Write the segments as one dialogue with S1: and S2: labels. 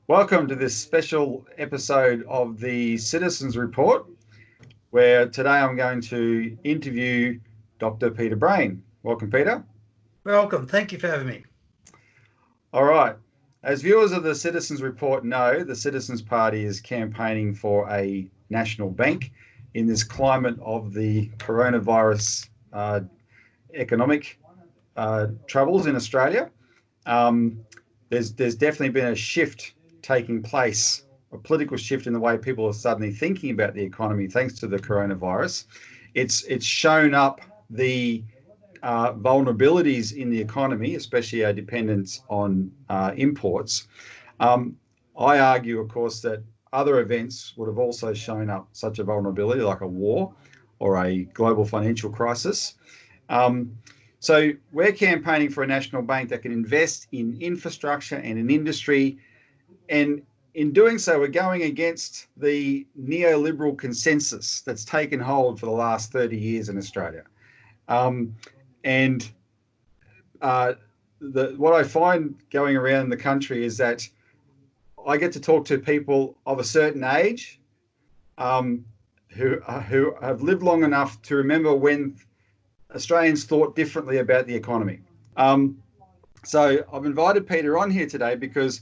S1: Welcome to this special episode of the Citizens Report, where today I'm going to interview Dr. Peter Brain. Welcome, Peter.
S2: Welcome. Thank you for having me.
S1: All right. As viewers of the Citizens Report know, the Citizens Party is campaigning for a national bank in this climate of the coronavirus economic troubles in Australia. There's definitely been a shift taking place, a political shift in the way people are suddenly thinking about the economy thanks to the coronavirus. It's shown up the vulnerabilities in the economy, especially our dependence on imports. I argue, of course, that other events would have also shown up such a vulnerability, like a war or a global financial crisis. So we're campaigning for a national bank that can invest in infrastructure and in industry. And in doing so, we're going against the neoliberal consensus that's taken hold for the last 30 years in Australia. What I find going around the country is that I get to talk to people of a certain age who have lived long enough to remember when Australians thought differently about the economy. So I've invited Peter on here today because,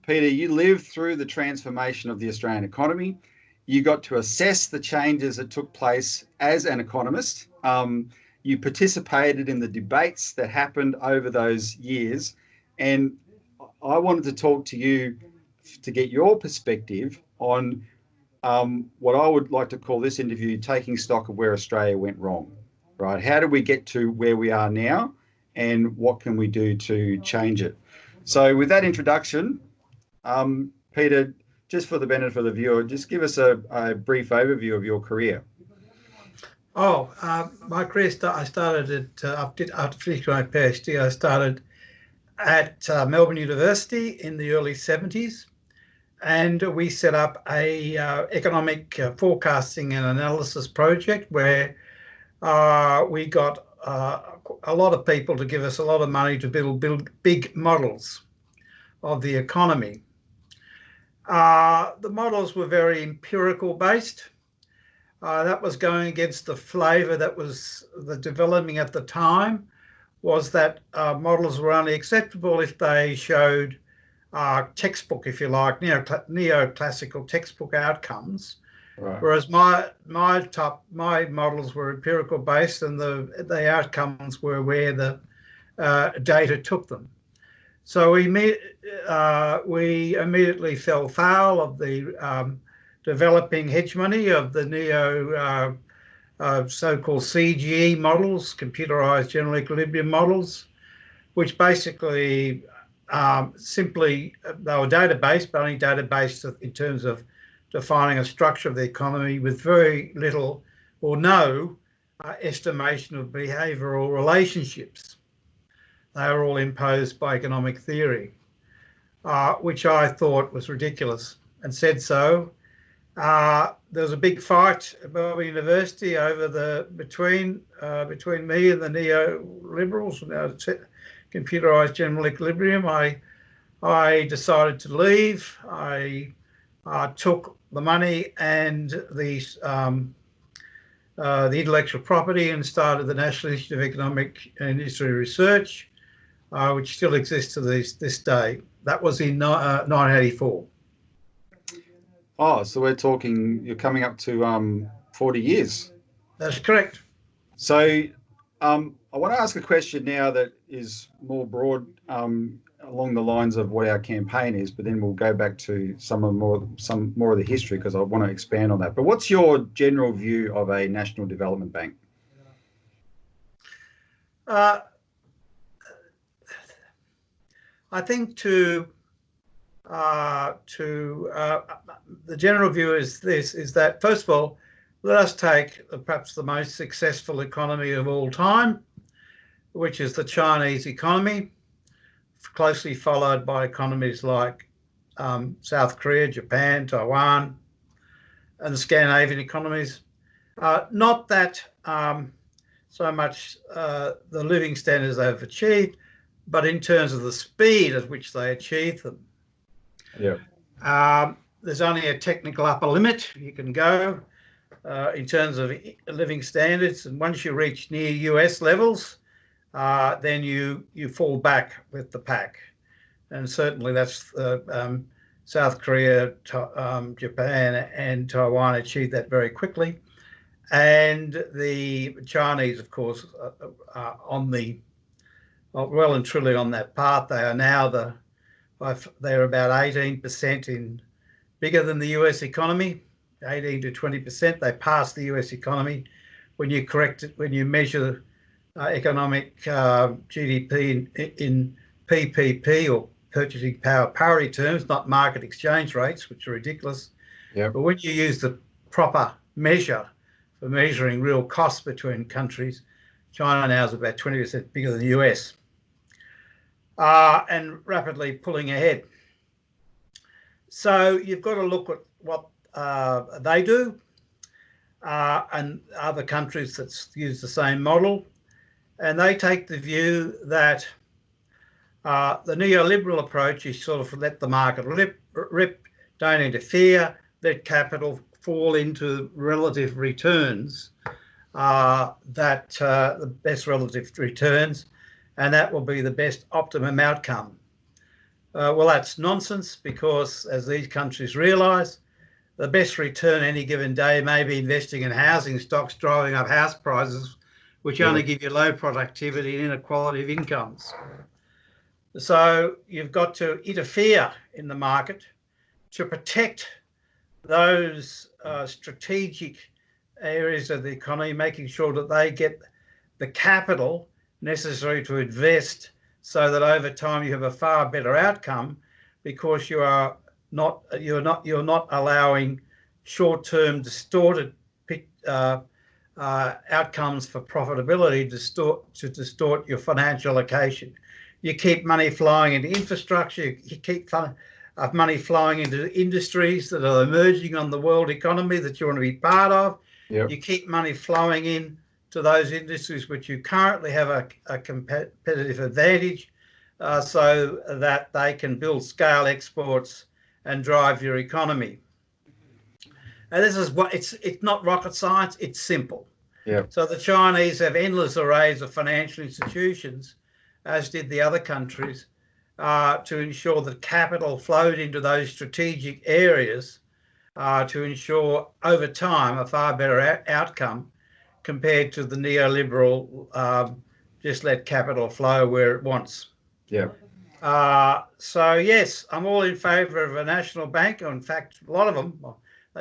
S1: Peter, you lived through the transformation of the Australian economy. You got to assess the changes that took place as an economist. You participated in the debates that happened over those years. And I wanted to talk to you to get your perspective on what I would like to call this interview taking stock of where Australia went wrong, right? How did we get to where we are now and what can we do to change it? So with that introduction, Peter, just for the benefit of the viewer, just give us a brief overview of your career.
S2: My career I started after finishing my PhD. I started at Melbourne University in the early 70s, and we set up a economic forecasting and analysis project where we got a lot of people to give us a lot of money to build big models of the economy. The models were very empirical based. That was going against the flavour that was developing at the time, was that models were only acceptable if they showed textbook, if you like, neoclassical textbook outcomes. Right. Whereas my models were empirical based, and the outcomes were where the data took them. So we immediately fell foul of the developing hegemony of the so-called CGE models, computerized general equilibrium models, which basically simply, they were data-based, but only data-based in terms of defining a structure of the economy with very little or no estimation of behavioural relationships. They were all imposed by economic theory, which I thought was ridiculous and said so. There was a big fight at Melbourne University over between me and the neoliberals, computerised general equilibrium. I decided to leave. I took the money and the intellectual property and started the National Institute of Economic and Industry Research, which still exists to this day. That was in 1984.
S1: Oh, so you're coming up to 40 years.
S2: That's correct.
S1: So I want to ask a question now that is more broad along the lines of what our campaign is, but then we'll go back to some more of the history because I want to expand on that. But what's your general view of a national development bank?
S2: I think the general view is that, first of all, let us take perhaps the most successful economy of all time, which is the Chinese economy, closely followed by economies like South Korea, Japan, Taiwan, and the Scandinavian economies. Not that so much the living standards they've achieved, but in terms of the speed at which they achieve them.
S1: Yeah.
S2: There's only a technical upper limit you can go in terms of living standards, and once you reach near US levels, then you fall back with the pack. And certainly that's South Korea, Japan and Taiwan achieved that very quickly. And the Chinese, of course, are well and truly on that path. They are now they're about 18% bigger than the US economy, 18 to 20%. They pass the US economy when you measure economic GDP in PPP, or purchasing power parity terms, not market exchange rates, which are ridiculous.
S1: Yep.
S2: But when you use the proper measure for measuring real costs between countries, China now is about 20% bigger than the US, and rapidly pulling ahead. So you've got to look at what they do and other countries that use the same model. And they take the view that the neoliberal approach is sort of let the market rip, don't interfere, let capital fall into relative returns, the best relative returns, and that will be the best optimum outcome. Well, that's nonsense, because as these countries realise, the best return any given day may be investing in housing stocks, driving up house prices, which only give you low productivity and inequality of incomes. So you've got to interfere in the market to protect those strategic areas of the economy, making sure that they get the capital necessary to invest, so that over time you have a far better outcome, because you're not allowing short-term distorted outcomes for profitability to distort your financial allocation. You keep money flowing into infrastructure. You keep money flowing into industries that are emerging on the world economy that you want to be part of. Yep. You keep money flowing in to those industries which you currently have a competitive advantage, so that they can build scale exports and drive your economy. And this is what it's not rocket science, it's simple.
S1: Yep.
S2: So the Chinese have endless arrays of financial institutions, as did the other countries, to ensure that capital flowed into those strategic areas, to ensure over time a far better outcome compared to the neoliberal just let capital flow where it wants.
S1: Yeah.
S2: So yes, I'm all in favour of a national bank. In fact, a lot of them,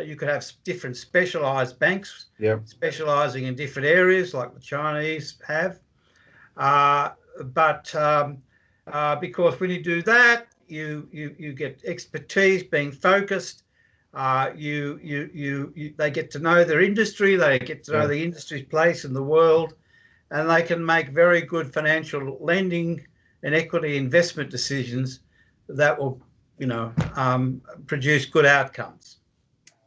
S2: you could have different specialised banks, specialising in different areas, like the Chinese have. But because when you do that, you get expertise being focused. They get to know their industry. They get to know the industry's place in the world, and they can make very good financial lending and equity investment decisions that will, produce good outcomes.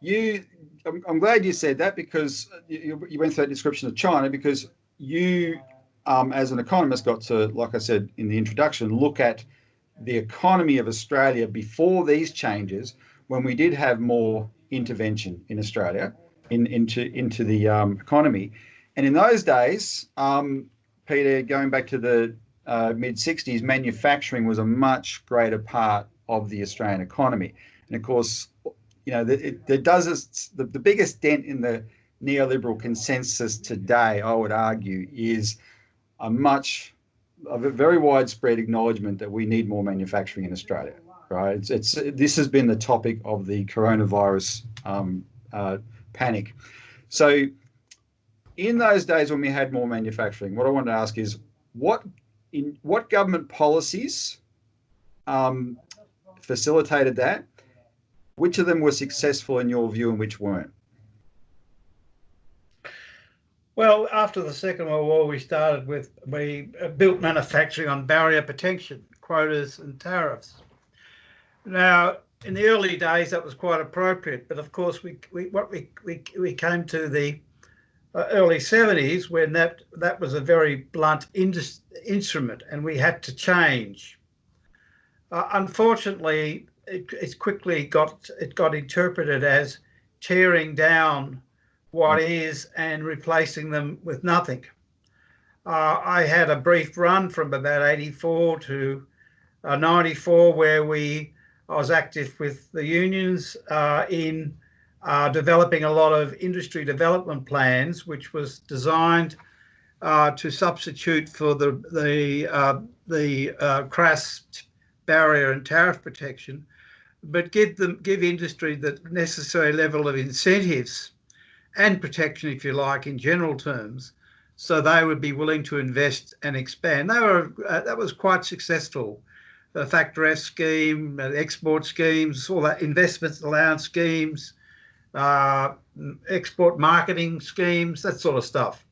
S1: I'm glad you said that, because you went through that description of China, because you, as an economist, got to, like I said in the introduction, look at the economy of Australia before these changes, when we did have more intervention in Australia into the economy. And in those days, Peter, going back to the mid-60s, manufacturing was a much greater part of the Australian economy. And of course, the biggest dent in the neoliberal consensus today, I would argue, is a very widespread acknowledgement that we need more manufacturing in Australia. Right? This has been the topic of the coronavirus panic. So, in those days when we had more manufacturing, what I wanted to ask is, what government policies facilitated that? Which of them were successful in your view, and which weren't?
S2: Well, after the Second World War, we built manufacturing on barrier protection, quotas and tariffs. Now, in the early days, that was quite appropriate, but of course, we came to the early 70s when that was a very blunt instrument, and we had to change. Unfortunately, it quickly got interpreted as tearing down what is and replacing them with nothing. I had a brief run from about 84 to 94 where I was active with the unions in developing a lot of industry development plans, which was designed to substitute for the crass barrier and tariff protection, but give industry the necessary level of incentives and protection, if you like, in general terms, so they would be willing to invest and expand. That was quite successful. The Factor F scheme, export schemes, all that investment allowance schemes, export marketing schemes, that sort of stuff.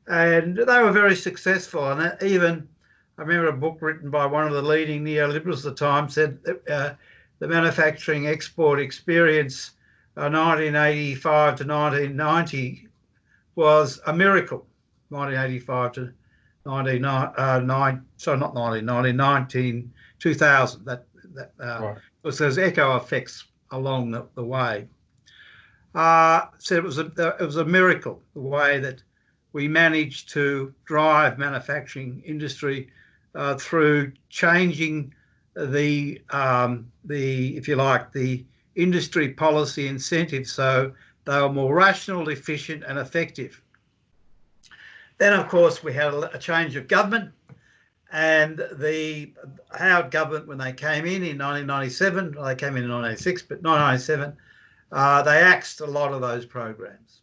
S2: And they were very successful. And even, I remember a book written by one of the leading neoliberals at the time said that the manufacturing export experience 1985 to 1990 was a miracle. 1985 to 2000.
S1: Right.
S2: Was those echo effects along the way. So it was a miracle, the way that we managed to drive manufacturing industry through changing the if you like, the industry policy incentives so they were more rational, efficient, and effective. Then, of course, we had a change of government, and the Howard government, when they came in 1997, well, they came in 1996, but 1997, they axed a lot of those programs.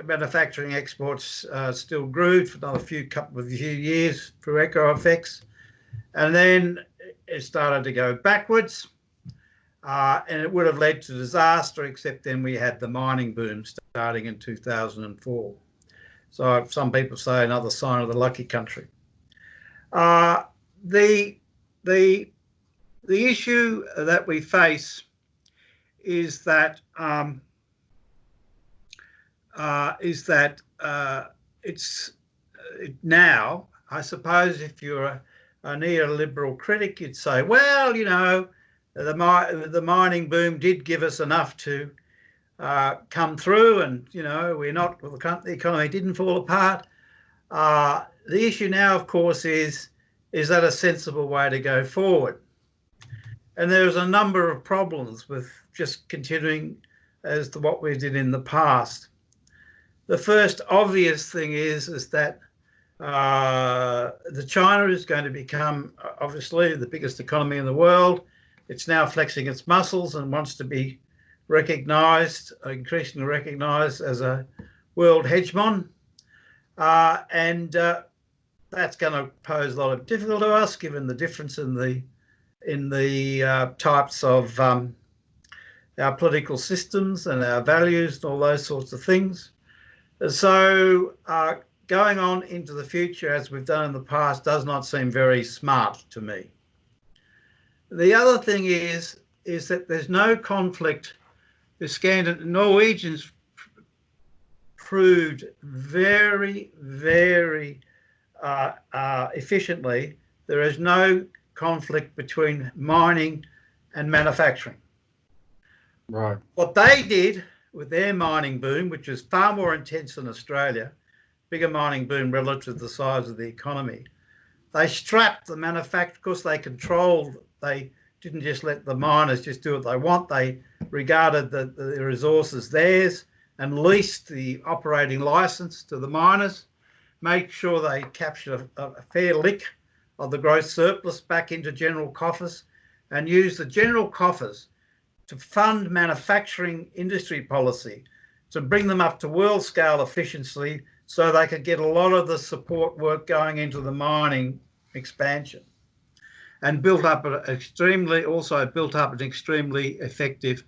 S2: Manufacturing exports still grew for another few years through echo effects, and then it started to go backwards, and it would have led to disaster, except then we had the mining boom starting in 2004. So some people say another sign of the lucky country. The issue that we face is that it's now, I suppose, if you're a neoliberal critic, you'd say, well, you know, the mining boom did give us enough to come through, and you know, the economy didn't fall apart. The issue now, of course, is that a sensible way to go forward? And there's a number of problems with just continuing as to what we did in the past. The first obvious thing is that China is going to become, obviously, the biggest economy in the world. It's now flexing its muscles and wants to be recognised, increasingly recognised as a world hegemon. And that's going to pose a lot of difficulty to us, given the difference in the types of our political systems and our values and all those sorts of things. So going on into the future, as we've done in the past, does not seem very smart to me. The other thing is that there's no conflict. The Norwegians proved very, very efficiently there is no conflict between mining and manufacturing.
S1: Right.
S2: What they did with their mining boom, which is far more intense than Australia, bigger mining boom relative to the size of the economy, they strapped the manufacturer, because they didn't just let the miners just do what they want. They regarded the resources theirs and leased the operating license to the miners, made sure they captured a fair lick of the gross surplus back into general coffers, and used the general coffers to fund manufacturing industry policy, to bring them up to world scale efficiency so they could get a lot of the support work going into the mining expansion, and built up an extremely effective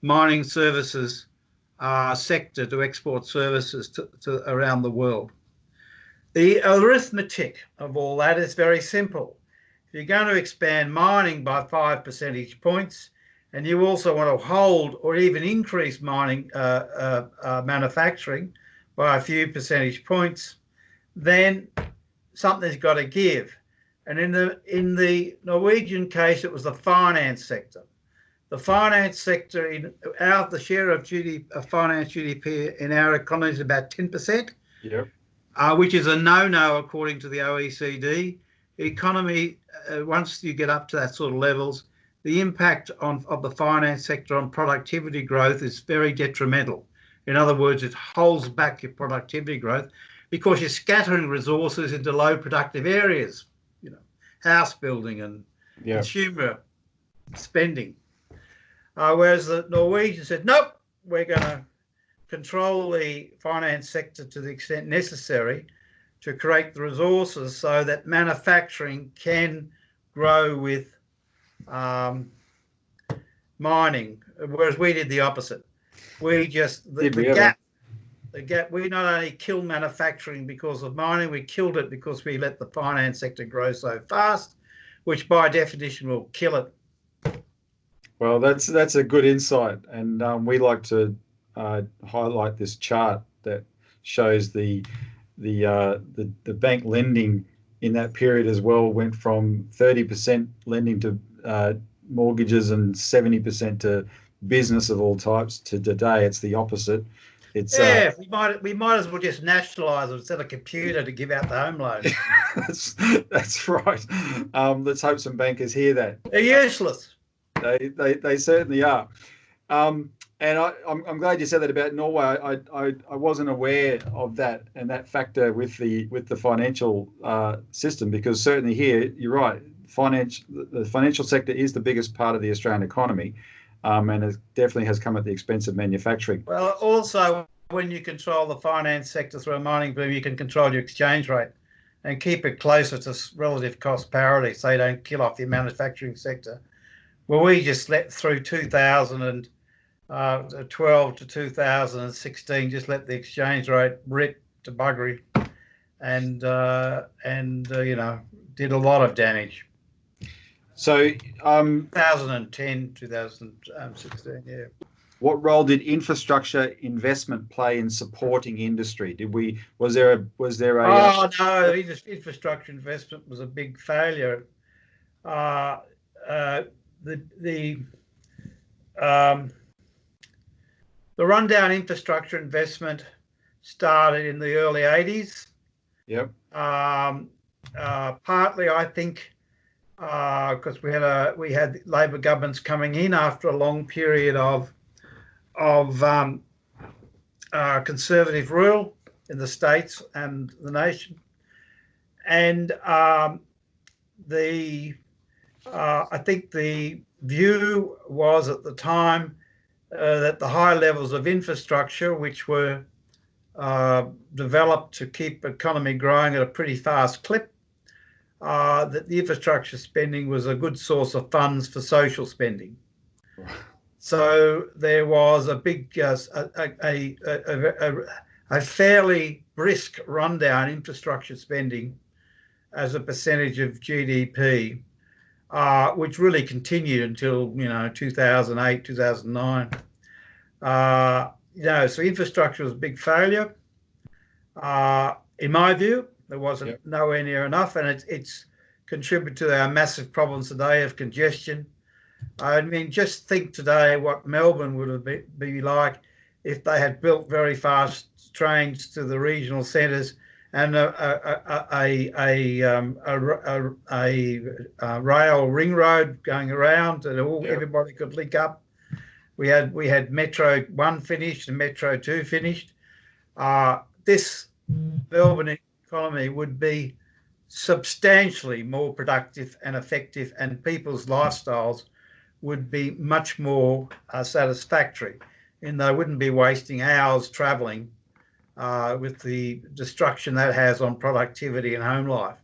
S2: mining services sector to export services to around the world. The arithmetic of all that is very simple. If you're going to expand mining by 5 percentage points, and you also want to hold or even increase mining manufacturing by a few percentage points, then something's got to give. And in the Norwegian case, it was the finance sector. The finance sector, the share of finance GDP in our economy is about 10%.
S1: Yep.
S2: Which is a no-no according to the OECD. The economy, once you get up to that sort of levels, the impact of the finance sector on productivity growth is very detrimental. In other words, it holds back your productivity growth because you're scattering resources into low productive areas, house building and consumer spending. Whereas the Norwegians said, nope, we're going to control the finance sector to the extent necessary to create the resources so that manufacturing can grow with mining, whereas we did the opposite. We just the gap. We not only killed manufacturing because of mining, we killed it because we let the finance sector grow so fast, which by definition will kill it.
S1: Well, that's a good insight, and we like to highlight this chart that shows the bank lending in that period as well went from 30% lending to mortgages and 70% to business of all types to today it's the opposite. It's
S2: we might as well just nationalise it instead of computer to give out the home loan.
S1: that's right. Let's hope some bankers hear that.
S2: They're useless.
S1: They certainly are. And I'm glad you said that about Norway. I wasn't aware of that and that factor with the financial system, because certainly here you're right. The financial sector is the biggest part of the Australian economy, and it definitely has come at the expense of manufacturing.
S2: Well, also when you control the finance sector through a mining boom, you can control your exchange rate and keep it closer to relative cost parity, so you don't kill off your manufacturing sector. Well, we just let through 2012 to 2016, just let the exchange rate rip to buggery, and did a lot of damage.
S1: So
S2: 2010, 2016, yeah.
S1: What role did infrastructure investment play in supporting industry? Was there a
S2: Oh no, infrastructure investment was a big failure. The rundown infrastructure investment started in the early 80s.
S1: Yep.
S2: Partly, I think, because we had Labor governments coming in after a long period of conservative rule in the states and the nation, and I think the view was at the time that the high levels of infrastructure, which were developed to keep the economy growing at a pretty fast clip, that the infrastructure spending was a good source of funds for social spending. So there was a big, a fairly brisk rundown infrastructure spending as a percentage of GDP, which really continued until 2008, 2009. So infrastructure was a big failure. In my view, there wasn't nowhere near enough, and it's contributed to our massive problems today of congestion. I mean, just think today what Melbourne would have been like if they had built very fast trains to the regional centres and a rail ring road going around, and everybody could link up. We had Metro 1 finished and Metro 2 finished. This Melbourne economy would be substantially more productive and effective, and people's lifestyles would be much more satisfactory, and they wouldn't be wasting hours travelling with the destruction that has on productivity and home life.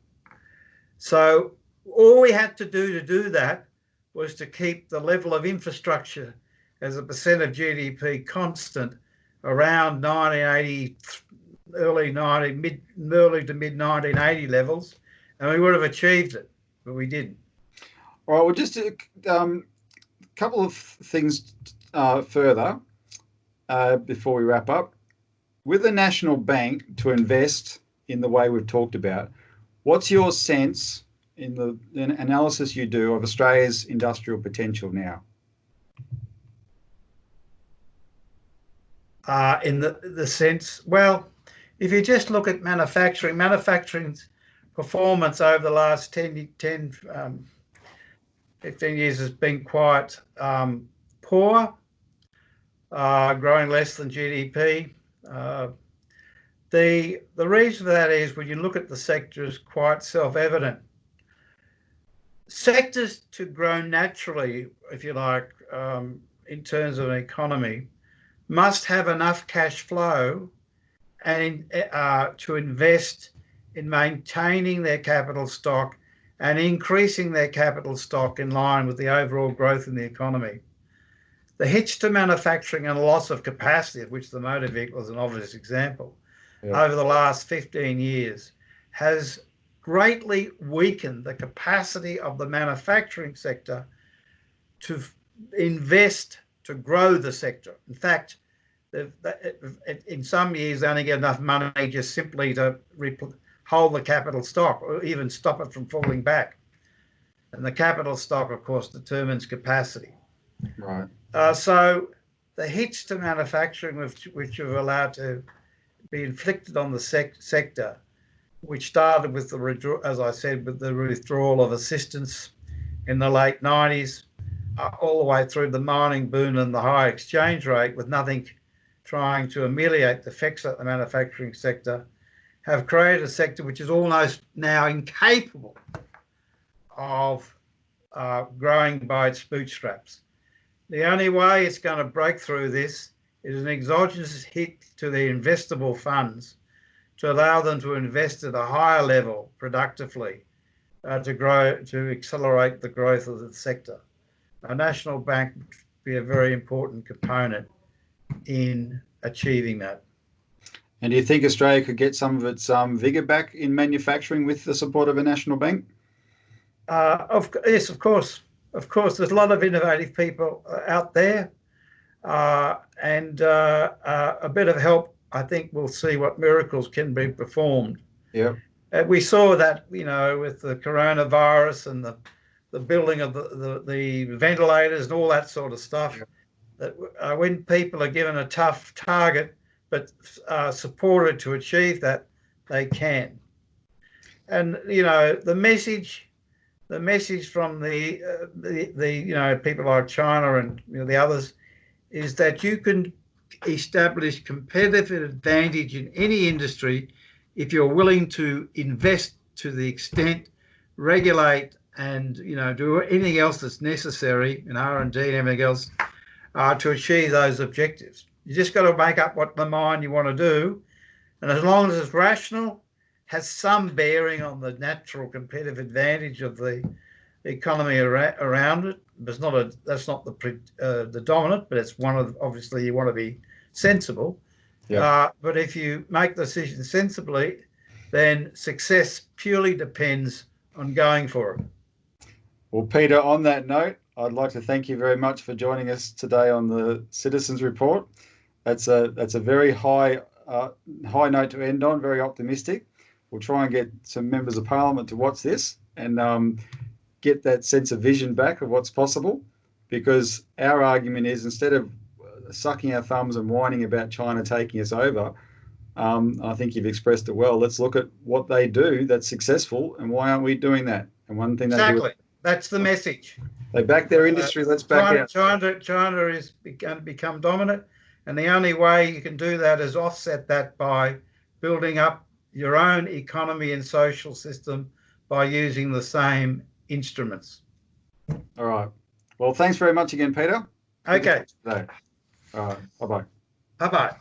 S2: So all we had to do that was to keep the level of infrastructure as a percent of GDP constant around 1980, early to mid 1980 levels, and we would have achieved it, but we didn't.
S1: All right, well, just a couple of things further before we wrap up. With the National Bank to invest in the way we've talked about, what's your sense in the analysis you do of Australia's industrial potential now?
S2: In the sense, well, if you just look at manufacturing's performance over the last 15 years has been quite poor, growing less than GDP. The reason for that is when you look at the sector is quite self-evident. Sectors to grow naturally, if you like, in terms of an economy, must have enough cash flow and to invest in maintaining their capital stock and increasing their capital stock in line with the overall growth in the economy. The hitch to manufacturing and loss of capacity, of which the motor vehicle is an obvious example, over the last 15 years has greatly weakened the capacity of the manufacturing sector to invest to grow the sector. In fact, in some years they only get enough money just simply to hold the capital stock or even stop it from falling back. And the capital stock, of course, determines capacity.
S1: Right.
S2: So the hits to manufacturing, which have allowed to be inflicted on the sector, which started with as I said, with the withdrawal of assistance in the late 90s, all the way through the mining boom and the high exchange rate, with nothing trying to ameliorate the effects of the manufacturing sector, have created a sector which is almost now incapable of growing by its bootstraps. The only way it's going to break through this is an exogenous hit to the investable funds to allow them to invest at a higher level productively to accelerate the growth of the sector. A national bank would be a very important component in achieving that.
S1: And do you think Australia could get some of its vigour back in manufacturing with the support of a national bank?
S2: Yes, of course. Of course, there's a lot of innovative people out there, and a bit of help, I think we'll see what miracles can be performed.
S1: Yeah.
S2: We saw that, with the coronavirus and the building of the ventilators and all that sort of stuff, that when people are given a tough target but supported to achieve that, they can. And the message from the people like China and the others is that you can establish competitive advantage in any industry if you're willing to invest to the extent, regulate, and do anything else that's necessary in R&D and everything else to achieve those objectives. You just got to make up what the mind you want to do, and as long as it's rational, has some bearing on the natural competitive advantage of the economy around it. That's not the dominant, but it's one of, obviously you want to be sensible. Yeah. But if you make the decision sensibly, then success purely depends on going for it.
S1: Well, Peter, on that note, I'd like to thank you very much for joining us today on the Citizens Report. That's a very high note to end on, very optimistic. We'll try and get some members of Parliament to watch this and get that sense of vision back of what's possible, because our argument is, instead of sucking our thumbs and whining about China taking us over, I think you've expressed it well. Let's look at what they do that's successful and why aren't we doing that? And one thing
S2: exactly, that's the message.
S1: They back their industry. Let's back out.
S2: China is going to become dominant, and the only way you can do that is offset that by building up your own economy and social system by using the same instruments.
S1: All right. Well, thanks very much again, Peter.
S2: Okay.
S1: All right. Bye-bye.
S2: Bye-bye.